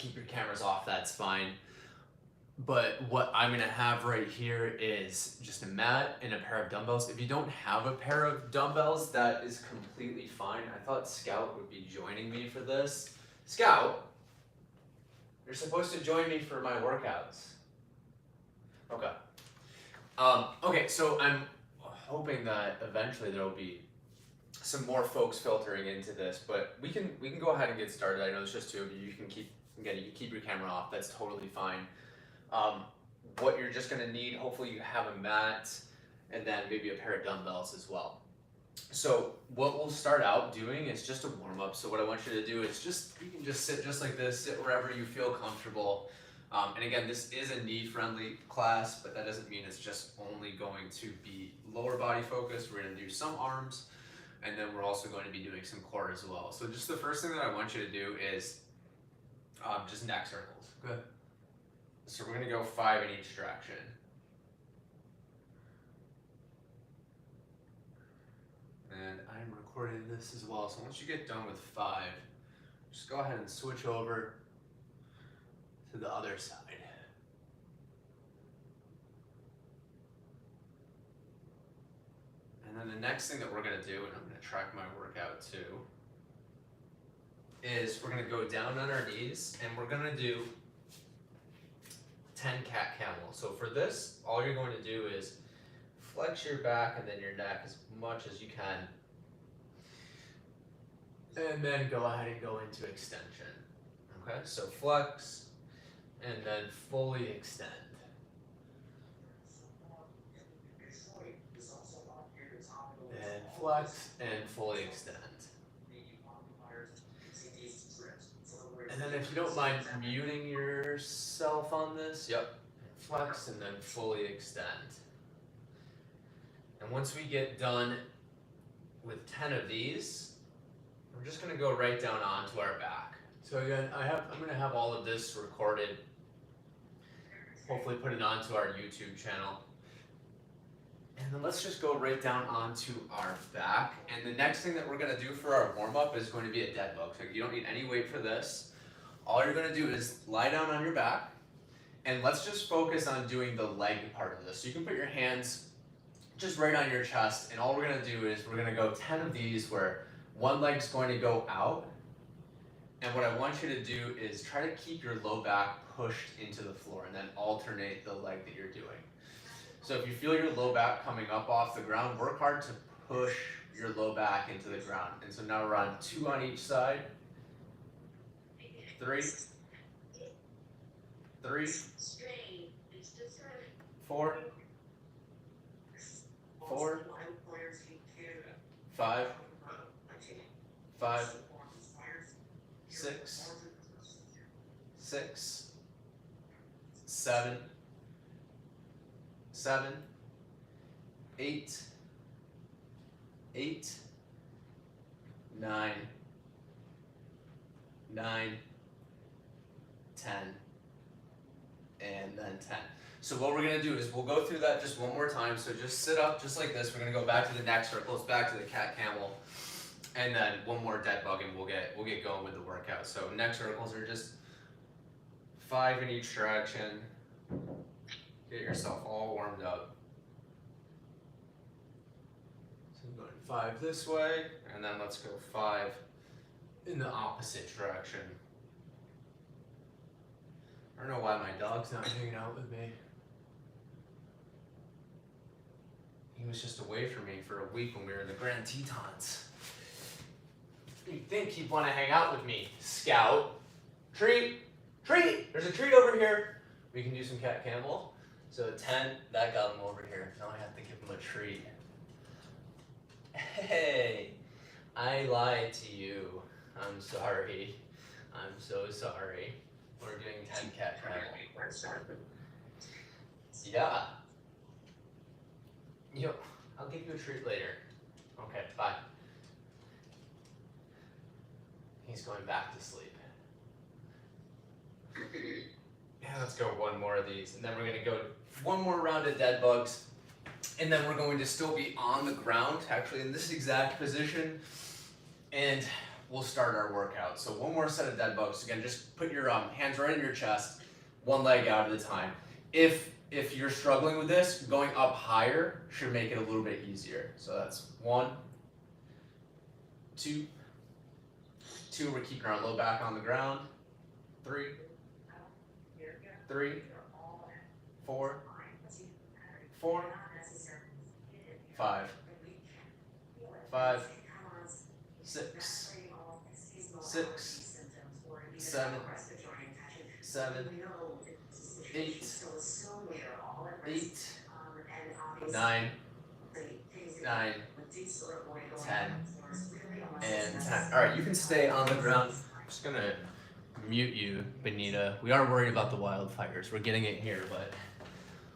keep your cameras off, that's fine. But what I'm gonna have right here is just a mat and a pair of dumbbells. If you don't have a pair of dumbbells, that is completely fine. I thought Scout would be joining me for this. Scout, you're supposed to join me for my workouts. Okay. Okay, so I'm hoping that eventually there will be some more folks filtering into this, but we can go ahead and get started. I know it's just two of you. You can keep your camera off. That's totally fine. What you're just gonna need, hopefully you have a mat and then maybe a pair of dumbbells as well. So what we'll start out doing is just a warm up. So what I want you to do is you can just sit just like this, sit wherever you feel comfortable. And again, this is a knee friendly class, but that doesn't mean it's just only going to be lower body focused. We're gonna do some arms, and then we're also going to be doing some core as well. So just the first thing that I want you to do is just neck circles. Good. So we're gonna go 5 in each direction. And I'm recording this as well, so once you get done with 5, just go ahead and switch over to the other side. And then the next thing that we're gonna do, and I'm gonna track my workout too, is we're gonna go down on our knees and we're gonna do 10 cat camel. So for this, all you're going to do is flex your back and then your neck as much as you can. And then go ahead and go into extension. Okay, so flex and then fully extend. And flex and fully extend. And then if you don't mind muting yourself on this, yep, flex and then fully extend. And once we get done with 10 of these, we're just gonna go right down onto our back. So again, I'm gonna have all of this recorded, hopefully put it onto our YouTube channel. And then let's just go right down onto our back. And the next thing that we're gonna do for our warm up is going to be a dead bug. So you don't need any weight for this. All you're gonna do is lie down on your back, and let's just focus on doing the leg part of this. So you can put your hands just right on your chest, and all we're gonna do is we're gonna go 10 of these where one leg's going to go out, and what I want you to do is try to keep your low back pushed into the floor and then alternate the leg that you're doing. So if you feel your low back coming up off the ground, work hard to push your low back into the ground. And so now we're on 2 on each side. 3, 4, 5, 6, 7, 8, 9, 10, and then 10. So what we're gonna do is we'll go through that just one more time. So just sit up just like this. We're gonna go back to the neck circles, back to the cat camel, and then one more dead bug, and we'll get going with the workout. So neck circles are just 5 in each direction. Get yourself all warmed up. So I'm going 5 this way, and then let's go 5 in the opposite direction. I don't know why my dog's not hanging out with me. He was just away from me for a week when we were in the Grand Tetons. You'd think he'd want to hang out with me. Scout. Treat. Treat. There's a treat over here. We can do some cat camel. So 10, that got him over here. Now I have to give him a treat. Hey, I lied to you. I'm sorry. I'm so sorry. We're doing 10 cat camel. Yeah. Yo, I'll give you a treat later. Okay, bye. He's going back to sleep. Yeah, let's go one more of these, and then we're gonna go one more round of dead bugs, and then we're going to still be on the ground, actually in this exact position, and we'll start our workout. So one more set of dead bugs. Again, just put your hands right in your chest, one leg out at a time. If you're struggling with this, going up higher should make it a little bit easier. So that's 1, 2, we're keeping our low back on the ground. 3, 4, 5, 6, 7, 8, 9, 10, and 10. All right, you can stay on the ground. I'm just gonna mute you, Benita. We are worried about the wildfires. We're getting it here, but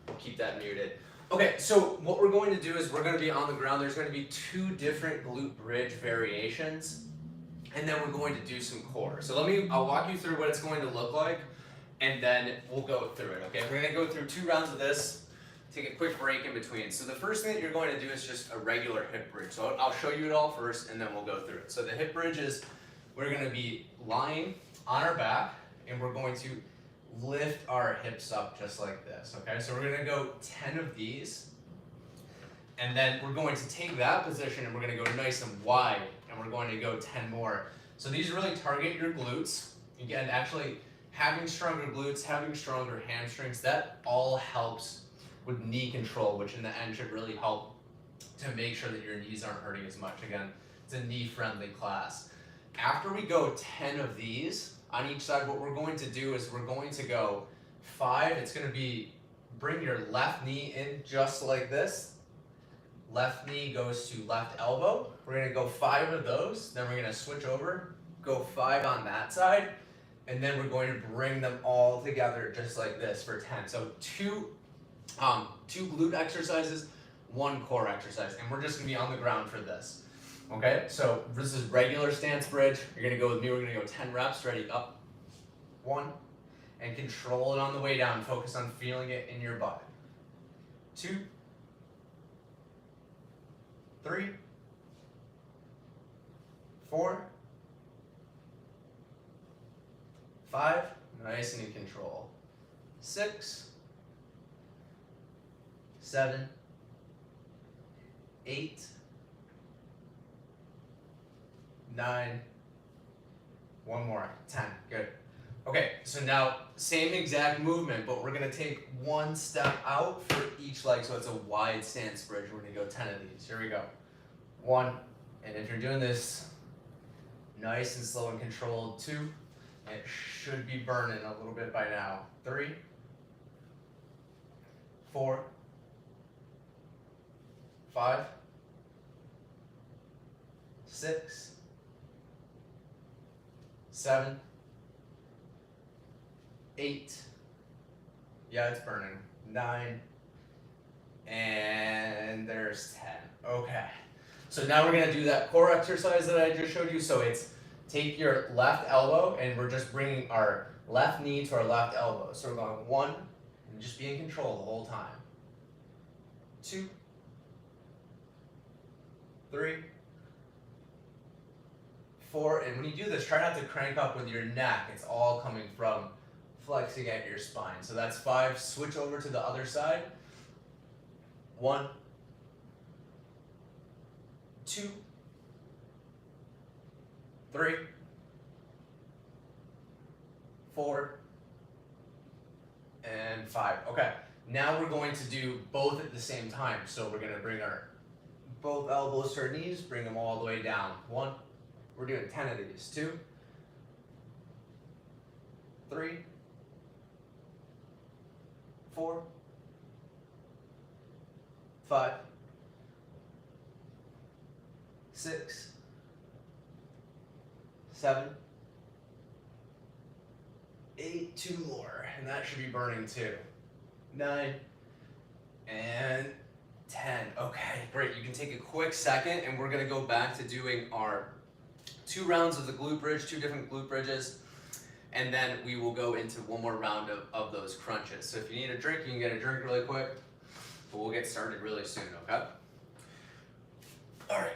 we'll keep that muted. Okay, so what we're going to do is we're going to be on the ground. There's going to be 2 different glute bridge variations, and then we're going to do some core. So I'll walk you through what it's going to look like, and then we'll go through it, okay? We're going to go through 2 rounds of this, take a quick break in between. So the first thing that you're going to do is just a regular hip bridge. So I'll show you it all first, and then we'll go through it. So the hip bridge is, we're going to be lying on our back, and we're going to lift our hips up just like this, okay? So we're gonna go 10 of these, and then we're going to take that position and we're gonna go nice and wide, and we're going to go 10 more. So these really target your glutes. Again, actually having stronger glutes, having stronger hamstrings, that all helps with knee control, which in the end should really help to make sure that your knees aren't hurting as much. Again, it's a knee-friendly class. After we go 10 of these, on each side, what we're going to do is we're going to go 5. It's going to be bring your left knee in just like this. Left knee goes to left elbow. We're going to go 5 of those. Then we're going to switch over, go 5 on that side. And then we're going to bring them all together just like this for 10. So 2 glute exercises, 1 core exercise. And we're just going to be on the ground for this. Okay, so this is regular stance bridge. You're gonna go with me, we're gonna go 10 reps, ready, up, 1, and control it on the way down. Focus on feeling it in your butt. 2, 3, 4, 5, nice and in control. 6, 7, 8, 9, 1 more, 10, good. Okay, so now same exact movement, but we're gonna take 1 step out for each leg, so it's a wide stance bridge. We're gonna go 10 of these, here we go. 1, and if you're doing this nice and slow and controlled, 2, it should be burning a little bit by now. 3, 4, 5, 6, 7, 8, yeah, it's burning, 9, and there's 10. Okay, so now we're gonna do that core exercise that I just showed you. So it's take your left elbow and we're just bringing our left knee to our left elbow. So we're going 1, and just be in control the whole time. 2, 3, 4, and when you do this, try not to crank up with your neck. It's all coming from flexing at your spine. So that's 5. Switch over to the other side. 1, 2, 3, 4, and 5. Okay, now we're going to do both at the same time. So we're going to bring our both elbows to our knees, bring them all the way down. 1, we're doing 10 of these. 2, 3, 4, 5, 6, 7, 8, 2 more, and that should be burning too. 9, and 10. Okay, great. You can take a quick second, and we're gonna go back to doing our 2 rounds of the glute bridge, 2 different glute bridges, and then we will go into 1 more round of those crunches. So if you need a drink, you can get a drink really quick, but we'll get started really soon, okay? All right.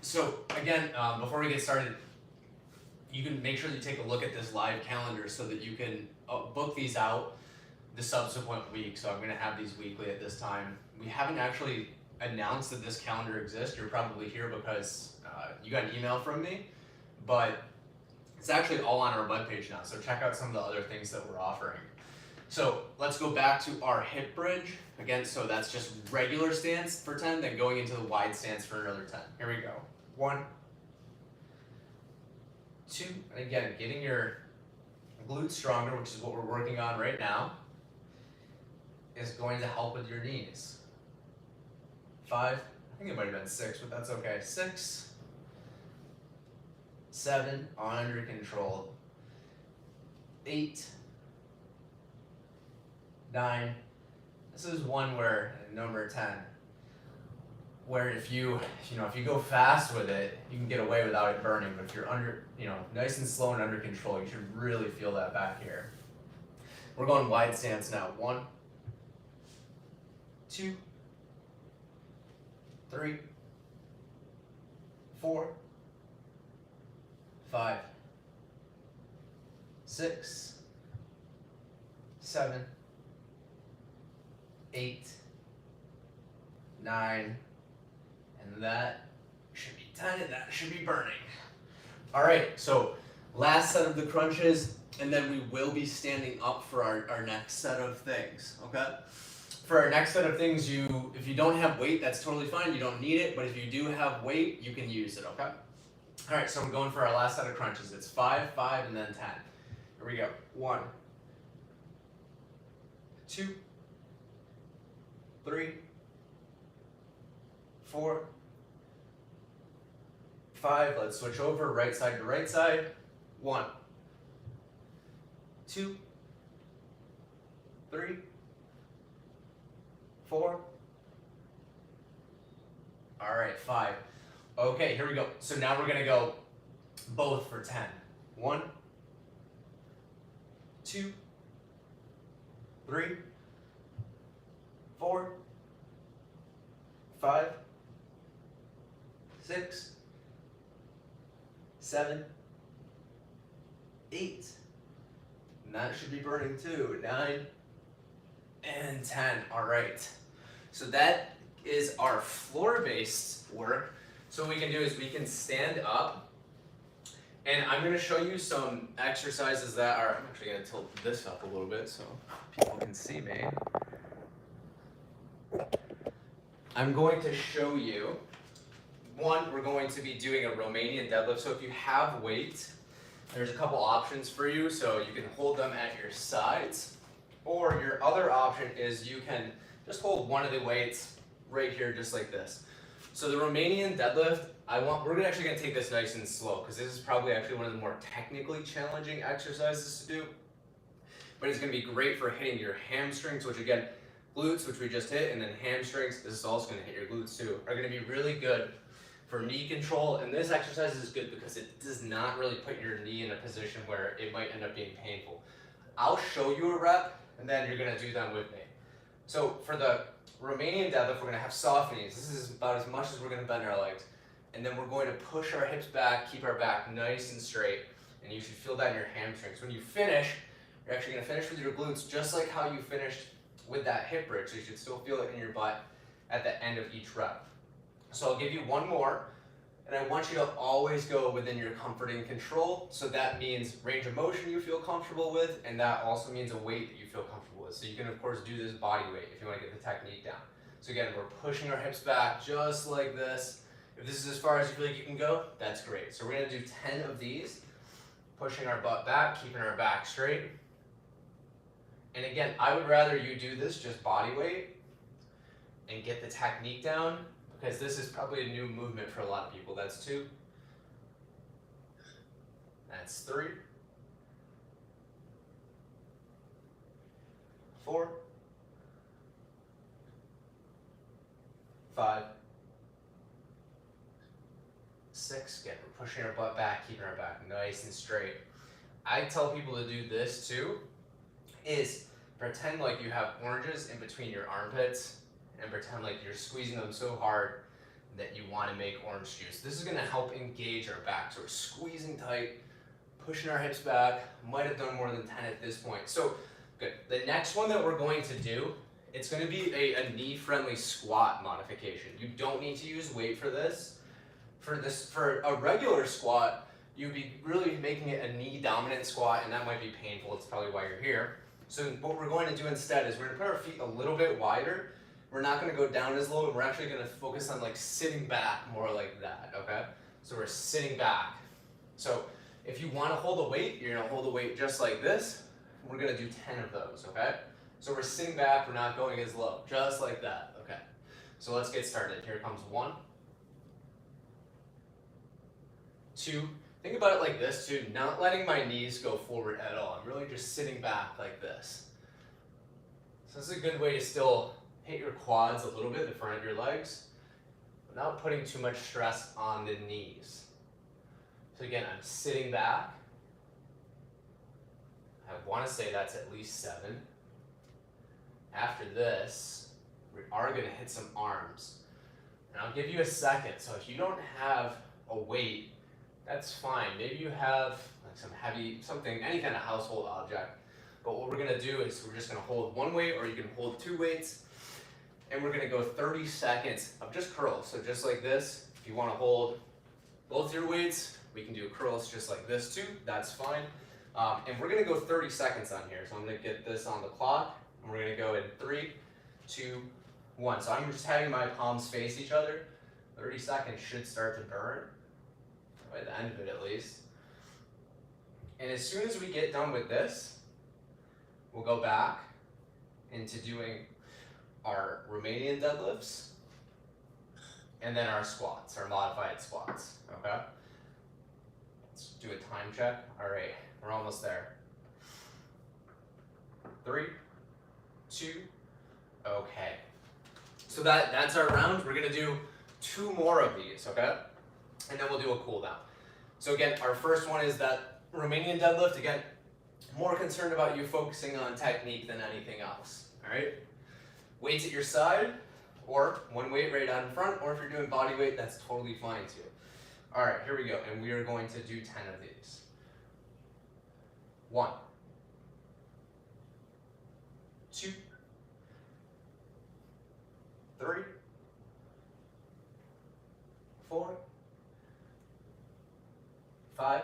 So again, before we get started, you can make sure that you take a look at this live calendar so that you can book these out the subsequent week. So I'm going to have these weekly at this time. We haven't actually announced that this calendar exists. You're probably here because you got an email from me, but it's actually all on our webpage now. So check out some of the other things that we're offering. So let's go back to our hip bridge. Again, so that's just regular stance for 10, then going into the wide stance for another 10. Here we go. 1, 2, and again, getting your glutes stronger, which is what we're working on right now, is going to help with your knees. 5, I think it might have been 6, but that's okay. 6, 7, under control. 8, 9. This is one where number 10, where if you go fast with it, you can get away without it burning. But if you're nice and slow and under control, you should really feel that back here. We're going wide stance now. 1, 2, 3, 4, 5, 6, 7, 8, 9, and that should be 10, and that should be burning. All right, so last set of the crunches, and then we will be standing up for our next set of things, okay? For our next set of things, if you don't have weight, that's totally fine. You don't need it, but if you do have weight, you can use it, okay? All right, so I'm going for our last set of crunches. It's 5, 5, and then 10. Here we go. 1, 2, 3, 4, 5. Let's switch over right side to right side. 1, 2, 3, 4. All right, 5. Okay, here we go. So now we're gonna go both for 10. 1, 2, 3, 4, 5, 6, 7, 8, and that should be burning too. 9 and 10. All right. So that is our floor-based work. So what we can do is we can stand up, and I'm going to show you some exercises that are, I'm actually going to tilt this up a little bit so people can see me. I'm going to show you, one, we're going to be doing a Romanian deadlift. So if you have weight, there's a couple options for you. So you can hold them at your sides, or your other option is you can just hold one of the weights right here, just like this. So the Romanian deadlift, we're actually going to take this nice and slow because this is probably actually one of the more technically challenging exercises to do. But it's going to be great for hitting your hamstrings, which again, glutes, which we just hit, and then hamstrings, this is also going to hit your glutes too, are going to be really good for knee control. And this exercise is good because it does not really put your knee in a position where it might end up being painful. I'll show you a rep, and then you're going to do them with me. So for the Romanian deadlift, we're going to have soft knees. This is about as much as we're going to bend our legs. And then we're going to push our hips back, keep our back nice and straight, and you should feel that in your hamstrings. When you finish, you're actually going to finish with your glutes just like how you finished with that hip bridge, so you should still feel it in your butt at the end of each rep. So I'll give you one more, and I want you to always go within your comfort and control. So that means range of motion you feel comfortable with, and that also means a weight that you feel comfortable with. So you can of course do this body weight if you want to get the technique down. So again, we're pushing our hips back just like this. If this is as far as you feel like you can go, that's great. So we're going to do 10 of these, pushing our butt back, keeping our back straight. And again, I would rather you do this just body weight and get the technique down, because this is probably a new movement for a lot of people. That's 2. That's 3. 4. 5. 6. Again, we're pushing our butt back, keeping our back nice and straight. I tell people to do this too, is pretend like you have oranges in between your armpits and pretend like you're squeezing them so hard that you want to make orange juice. This is going to help engage our back. So we're squeezing tight, pushing our hips back. Might have done more than 10 at this point. So good. The next one that we're going to do, it's going to be a knee-friendly squat modification. You don't need to use weight for this. For a regular squat, you'd be really making it a knee-dominant squat, and that might be painful. It's probably why you're here. So what we're going to do instead is we're going to put our feet a little bit wider. We're not going to go down as low, and we're actually going to focus on like sitting back more like that, okay? So we're sitting back. So if you want to hold a weight, you're going to hold the weight just like this. We're going to do 10 of those, okay? So we're sitting back, we're not going as low, just like that, okay? So let's get started. Here comes 1, 2. Think about it like this too, not letting my knees go forward at all. I'm really just sitting back like this. So this is a good way to still hit your quads a little bit, the front of your legs, without putting too much stress on the knees. So again, I'm sitting back. I want to say that's at least 7. After this, we are going to hit some arms. And I'll give you a second. So if you don't have a weight, that's fine. Maybe you have like some heavy, something, any kind of household object. But what we're going to do is we're just going to hold 1 weight, or you can hold 2 weights. And we're going to go 30 seconds of just curls. So just like this. If you want to hold both your weights, we can do curls just like this too. That's fine. And we're going to go 30 seconds on here. So I'm going to get this on the clock. And we're going to go in 3, 2, 1. So I'm just having my palms face each other. 30 seconds should start to burn. By the end of it at least. And as soon as we get done with this, we'll go back into doing our Romanian deadlifts and then our squats, our modified squats, okay? Let's do a time check. All right, we're almost there. 3, 2, okay. So that's our round. We're gonna do 2 more of these, okay? And then we'll do a cool down. So again, our first one is that Romanian deadlift. Again, more concerned about you focusing on technique than anything else, all right? Weights at your side, or 1 weight right out in front, or if you're doing body weight, that's totally fine too. All right, here we go, and we are going to do 10 of these. 1, 2, 3, 4, 5,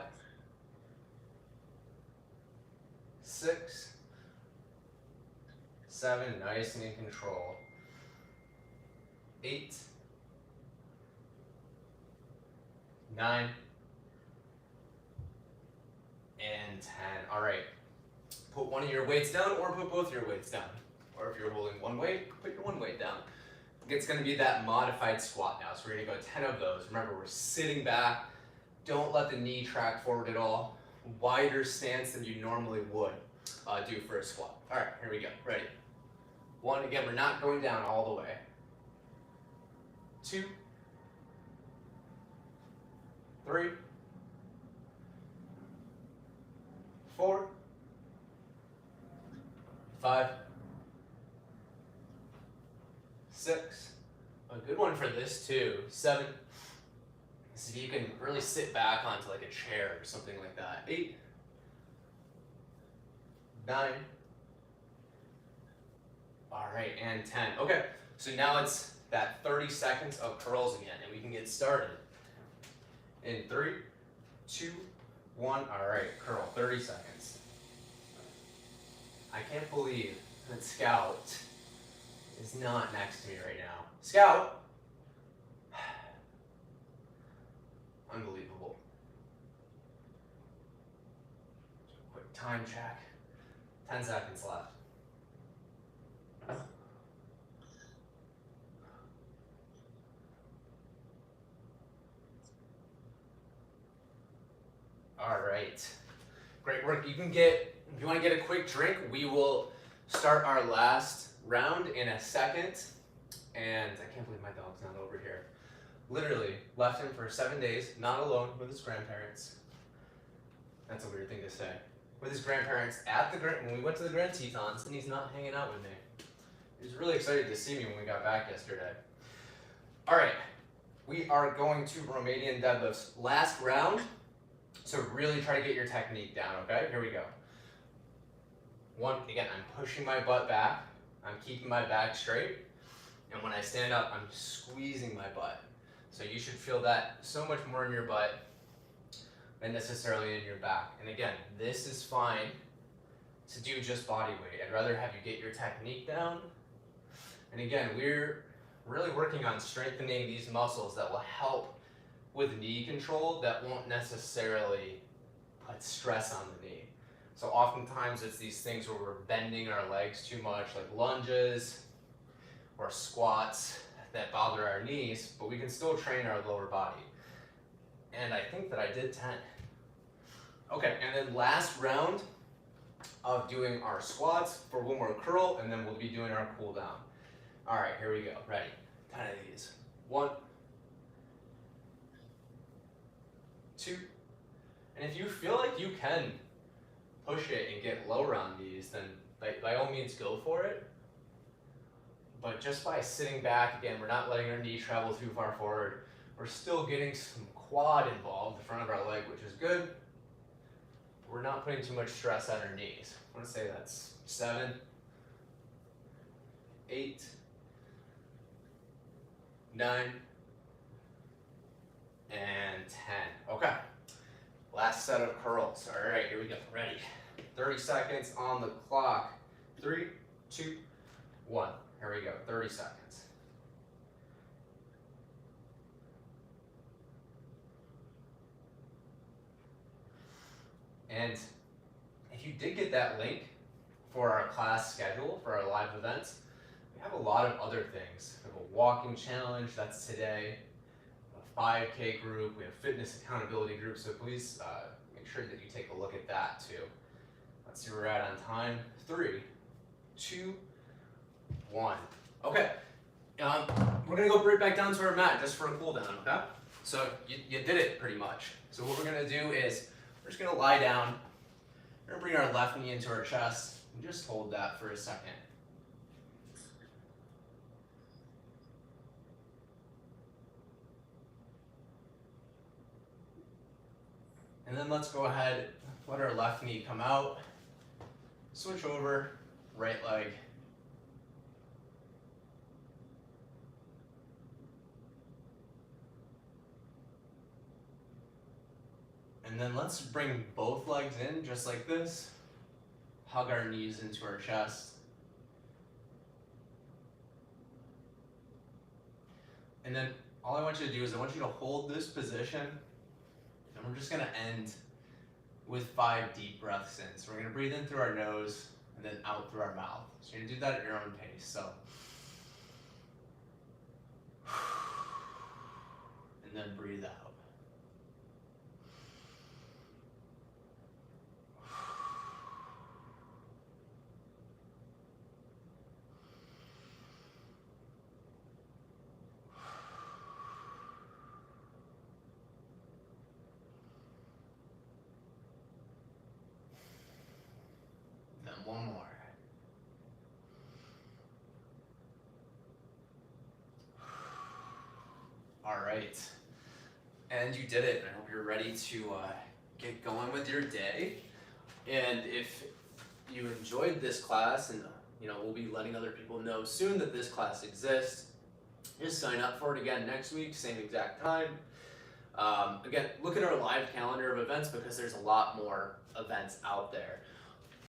6, 7, nice and in control. 8, 9, and 10. All right. Put one of your weights down, or put both your weights down. Or if you're holding 1 weight, put your 1 weight down. It's going to be that modified squat now. So we're going to go 10 of those. Remember, we're sitting back. Don't let the knee track forward at all. Wider stance than you normally would do for a squat. All right, here we go. Ready? 1, again, we're not going down all the way. 2, 3, 4, 5, 6. A good one for this too. 7. See if you can really sit back onto like a chair or something like that. 8, 9. All right, and 10. Okay, so now it's that 30 seconds of curls again, and we can get started. In 3, 2, 1. All right, curl, 30 seconds. I can't believe that Scout is not next to me right now. Scout! Unbelievable. Quick time check. 10 seconds left. All right. Great work. You can get, if you want to get a quick drink, we will start our last round in a second. And I can't believe my dog's not over here. Literally left him for 7 days, not alone, with his grandparents. That's a weird thing to say. With his grandparents at the when we went to the Grand Tetons, and he's not hanging out with me. He was really excited to see me when we got back yesterday. All right, we are going to Romanian deadlifts. Last round, So really try to get your technique down, okay? Here we go. One, again, I'm pushing my butt back. I'm keeping my back straight. And when I stand up, I'm squeezing my butt. So you should feel that so much more in your butt than necessarily in your back. And again, this is fine to do just body weight. I'd rather have you get your technique down. And again, we're really working on strengthening these muscles that will help with knee control that won't necessarily put stress on the knee. So oftentimes it's these things where we're bending our legs too much, like lunges or squats that bother our knees, but we can still train our lower body. And I think that I did 10. Okay, and then last round of doing our squats for one more curl, and then we'll be doing our cool down. All right, here we go. Ready? 10 of these. 1, 2, and if you feel like you can push it and get lower on these, then by all means go for it. But just by sitting back, again, we're not letting our knee travel too far forward. We're still getting some quad involved, the front of our leg, which is good. We're not putting too much stress on our knees. I want to say that's 7, 8, 9, and 10. Okay. Last set of curls. All right, here we go. Ready? 30 seconds on the clock. 3, 2, 1. Here we go. 30 seconds. And if you did get that link for our class schedule, for our live events, we have a lot of other things. We have a walking challenge, that's today, a 5K group, we have fitness accountability group, so please make sure that you take a look at that too. Let's see where we're at on time. 3, 2, 1. Okay, we're gonna go right back down to our mat just for a cool down, okay? So you did it pretty much. So what we're gonna do is, we're just gonna lie down. We're gonna bring our left knee into our chest and just hold that for a second. And then let's go ahead, let our left knee come out, switch over, right leg. And then let's bring both legs in just like this. Hug our knees into our chest. And then all I want you to do is I want you to hold this position, and we're just gonna end with 5 deep breaths in. So we're gonna breathe in through our nose and then out through our mouth. So you're gonna do that at your own pace. So, and then breathe out. One more. All right. And you did it. I hope you're ready to get going with your day. And if you enjoyed this class, and we'll be letting other people know soon that this class exists, just sign up for it again next week, same exact time. Again, look at our live calendar of events because there's a lot more events out there.